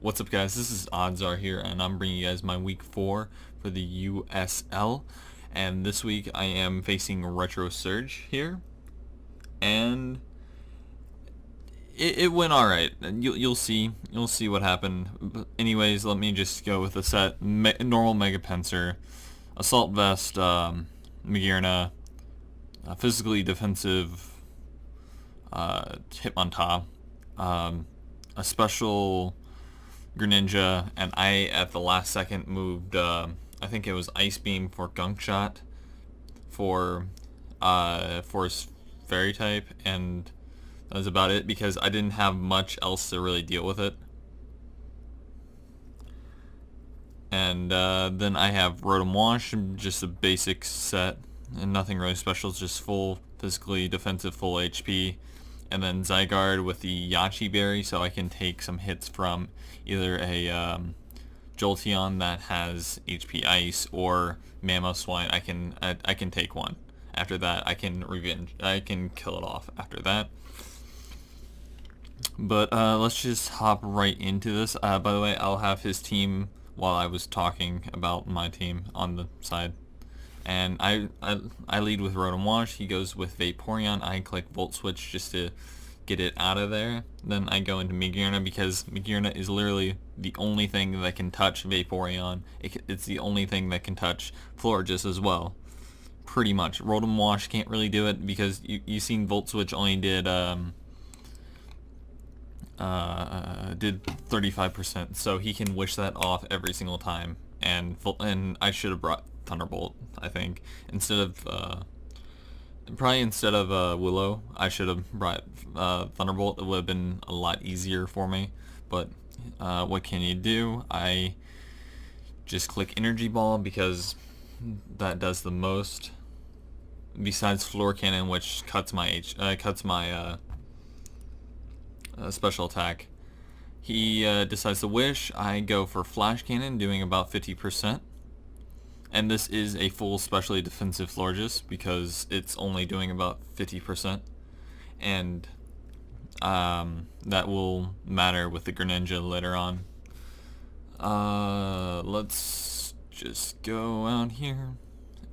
What's up, guys? This is Oddsar here, and I'm bringing you guys my week 4 for the USL. And this week I am facing Retro Surge here, and it went all right. You'll see what happened. But anyways, let me just go with the set: normal Mega Pincer, Assault Vest, Magirna, physically defensive, Hitmontop, a special Greninja, and I at the last second moved I think it was Ice Beam for Gunk Shot for his Fairy type, and that was about it because I didn't have much else to really deal with it. And then I have Rotom Wash, just a basic set, and nothing really special, it's just full physically defensive, full HP. And then Zygarde with the Yachi Berry, so I can take some hits from either a Jolteon that has HP Ice or Mamoswine. I can take one. After that, I can kill it off after that. But let's just hop right into this. By the way, I'll have his team while I was talking about my team on the side. And I lead with Rotom Wash. He goes with Vaporeon. I click Volt Switch just to get it out of there. Then I go into Magirna because Magirna is literally the only thing that can touch Vaporeon. It's the only thing that can touch Florges as well. Pretty much. Rotom Wash can't really do it because you seen Volt Switch only did 35%, so he can wish that off every single time. And I should have brought Thunderbolt, I think, instead of Willow. I should have brought Thunderbolt. It would have been a lot easier for me, but what can you do? I just click Energy Ball because that does the most, besides Floor Cannon, which cuts my special attack. He decides to wish. I go for Flash Cannon, doing about 50%. And this is a full specially defensive Florges because it's only doing about 50%. And that will matter with the Greninja later on. Let's just go out here.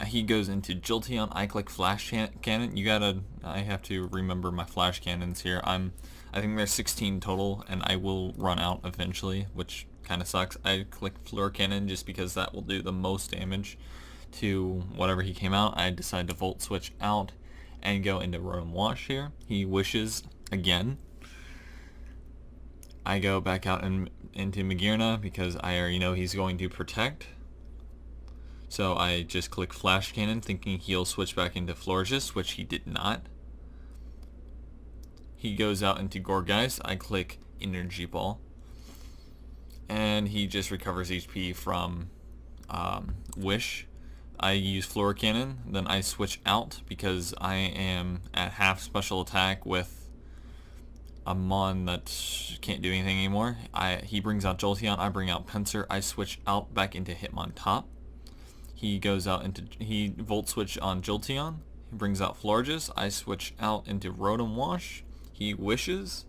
He goes into Jolteon. I click Flash Cannon. I have to remember my Flash Cannons here. I think there's 16 total, and I will run out eventually, which kind of sucks. I click Floor Cannon just because that will do the most damage to whatever he came out. I decide to Volt Switch out and go into Rotom Wash here. He wishes again. I go back out into Magirna because I already know he's going to protect. So I just click Flash Cannon thinking he'll switch back into Florges, which he did not. He goes out into Gourgeist. I click Energy Ball. And he just recovers HP from Wish. I use Floor Cannon. Then I switch out because I am at half special attack with a Mon that can't do anything anymore. He brings out Jolteon. I bring out Pinsir. I switch out back into Hitmontop. He goes out he Volt Switch on Jolteon. He brings out Florges. I switch out into Rotom Wash. He wishes.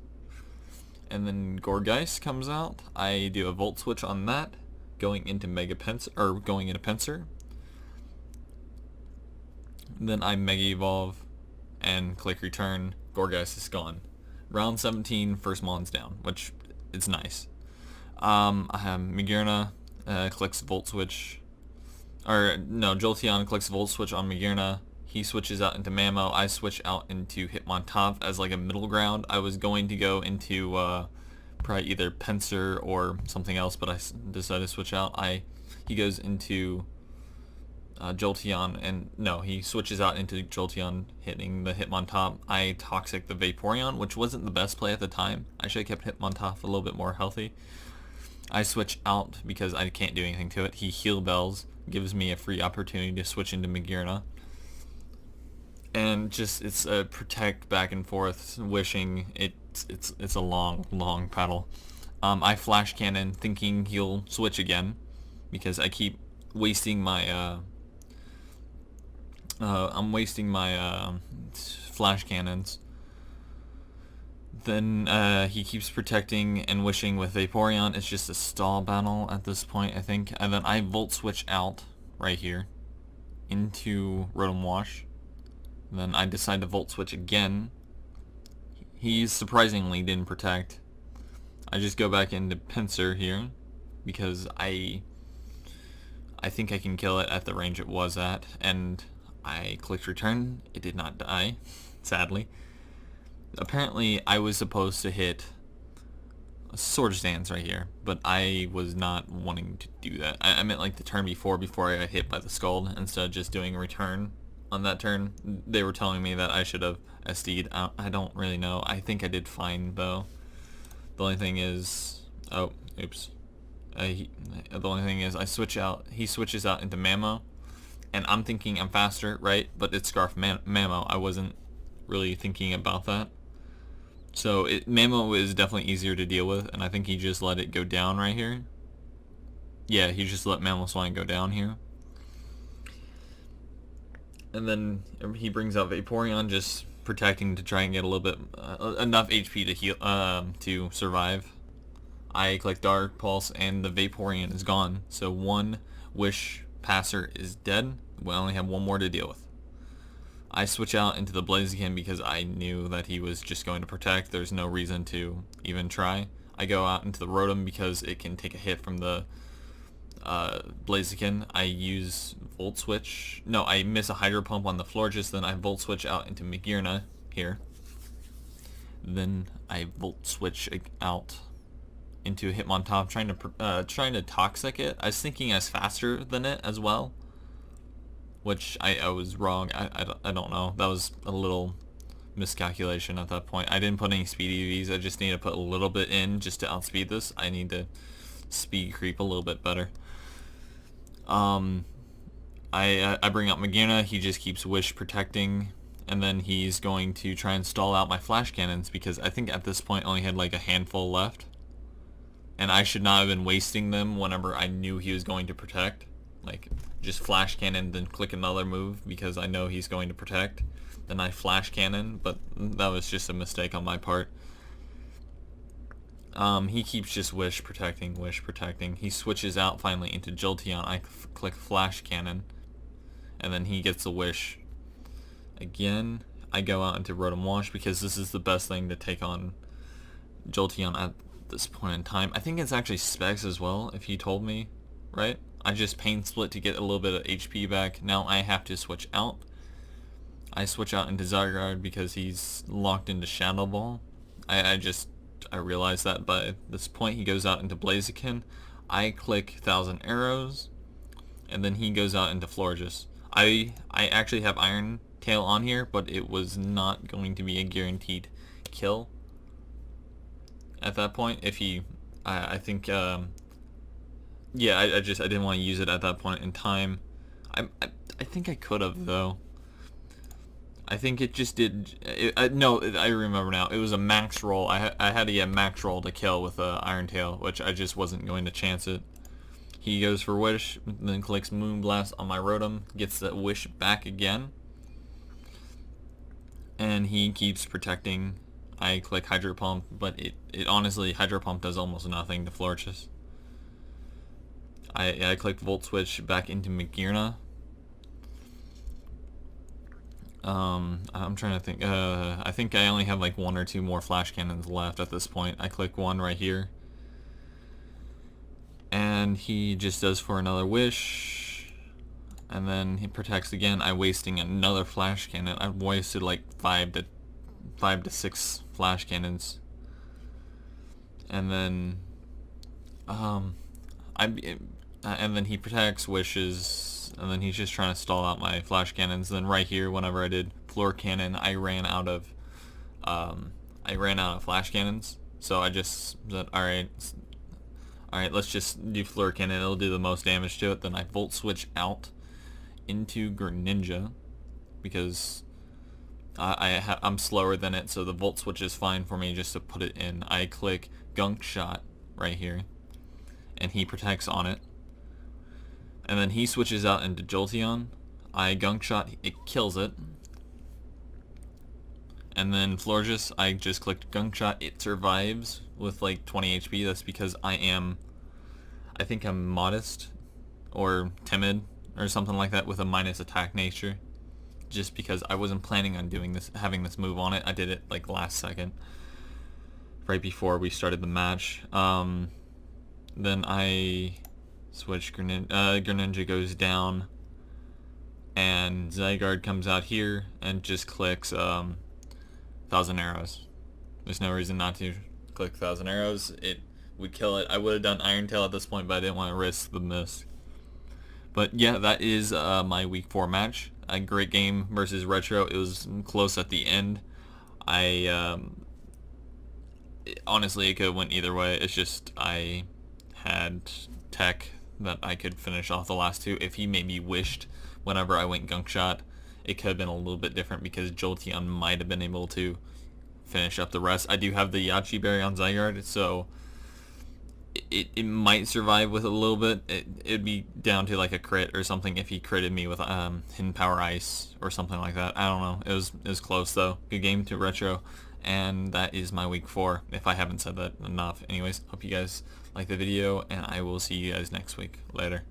And then Gourgeist comes out. I do a Volt Switch on that, going into Pinsir. Then I Mega Evolve and click Return. Gourgeist is gone. Round 17, first Mon's down, which is nice. I have Magirna clicks Volt Switch. Jolteon clicks Volt Switch on Magirna. He switches out into Mamo. I switch out into Hitmontop as like a middle ground. I was going to go into probably either Pinsir or something else, but I decided to switch out. He goes into Jolteon, and no, he switches out into Jolteon, hitting the Hitmontop. I Toxic the Vaporeon, which wasn't the best play at the time. I should have kept Hitmontop a little bit more healthy. I switch out because I can't do anything to it. He Heal Bells, gives me a free opportunity to switch into Magirna. And just it's a protect back and forth, wishing. It's a long battle. I Flash Cannon thinking he'll switch again because I keep wasting my Flash Cannons. Then he keeps protecting and wishing with Vaporeon. It's just a stall battle at this point, I think. And then I Volt Switch out right here into Rotom Wash. Then I decide to Volt Switch again. He surprisingly didn't protect. I just go back into Pinsir here because I think I can kill it at the range it was at, and I clicked return. It did not die, sadly. Apparently, I was supposed to hit a Swords Dance right here, but I was not wanting to do that. I meant like the turn before I got hit by the Scald, instead of just doing a return on that turn. They were telling me that I should have SD'd. I don't really know. I think I did fine, though. The only thing is... Oh, oops. The only thing is I switch out. He switches out into Mamo, and I'm thinking I'm faster, right? But it's Scarf Mamo. I wasn't really thinking about that. So Mamo is definitely easier to deal with, and I think he just let it go down right here. Yeah, he just let Mamoswine go down here. And then he brings out Vaporeon, just protecting to try and get a little bit enough HP to heal to survive. I click Dark Pulse, and the Vaporeon is gone. So one Wish Passer is dead. We only have one more to deal with. I switch out into the Blaziken because I knew that he was just going to protect. There's no reason to even try. I go out into the Rotom because it can take a hit from the Blaziken. I use Volt Switch. No, I miss a Hydro Pump on the Florges. Then I Volt Switch out into Magearna here. Then I Volt Switch out into Hitmontop, trying to Toxic it. I was thinking I was faster than it as well, which I was wrong. I don't know. That was a little miscalculation at that point. I didn't put any speed EVs. I just need to put a little bit in just to outspeed this. I need to speed creep a little bit better. I bring out Magearna. He just keeps Wish protecting, and then he's going to try and stall out my Flash Cannons because I think at this point I only had like a handful left, and I should not have been wasting them whenever I knew he was going to protect. Like, just Flash Cannon, then click another move because I know he's going to protect. Then I Flash Cannon, but that was just a mistake on my part. He keeps just Wish protecting, Wish protecting. He switches out finally into Jolteon. I click Flash Cannon, and then he gets the Wish. Again, I go out into Rotom Wash because this is the best thing to take on Jolteon at this point in time. I think it's actually Specs as well, if he told me, right? I just Pain Split to get a little bit of HP back. Now I have to switch out. I switch out into Zygarde because he's locked into Shadow Ball. I realized that by this point. He goes out into Blaziken. I click 1,000 Arrows, and then he goes out into Florges. I actually have Iron Tail on here, but it was not going to be a guaranteed kill at that point. If he, I think, yeah, I didn't want to use it at that point in time. I think I could have, though. I think it just did. No, I remember now. It was a max roll. I had to get max roll to kill with Iron Tail, which I just wasn't going to chance it. He goes for Wish, then clicks Moonblast on my Rotom, gets that Wish back again, and he keeps protecting. I click Hydro Pump, but it honestly, Hydro Pump does almost nothing to Florges. I click Volt Switch back into Magearna. I'm trying to think. I think I only have like one or two more Flash Cannons left at this point. I click one right here, and he just does for another Wish, and then he protects again. I'm wasting another Flash Cannon. I've wasted like 5 to 6 Flash Cannons, and then and then he protects, Wishes, and then he's just trying to stall out my Flash Cannons. Then right here, whenever I did Floor Cannon, I ran out of Flash Cannons. So I just said, alright, let's just do Floor Cannon. It'll do the most damage to it. Then I Volt Switch out into Greninja because I'm slower than it, so the Volt Switch is fine for me just to put it in. I click Gunk Shot right here, and he protects on it. And then he switches out into Jolteon. I Gunk Shot, it kills it. And then Florges, I just clicked Gunk Shot. It survives with like 20 HP. That's because I think I'm modest or timid or something like that with a minus attack nature. Just because I wasn't planning on doing this, having this move on it. I did it like last second, right before we started the match. Then I switch Greninja goes down, and Zygarde comes out here and just clicks Thousand Arrows. There's no reason not to click Thousand Arrows. It would kill it. I would have done Iron Tail at this point, but I didn't want to risk the miss. But yeah, that is my week 4 match. A great game versus Retro. It was close at the end. Honestly, it could have went either way. It's just I had tech that I could finish off the last two. If he maybe wished whenever I went Gunk Shot, it could have been a little bit different because Jolteon might have been able to finish up the rest. I do have the Yachi Berry on Zygarde, so it might survive with a little bit. It'd be down to like a crit or something if he critted me with Hidden Power Ice or something like that. I don't know. It was close though. Good game to Retro, and that is my week 4. If I haven't said that enough. Anyways, hope you guys like the video, and I will see you guys next week. Later.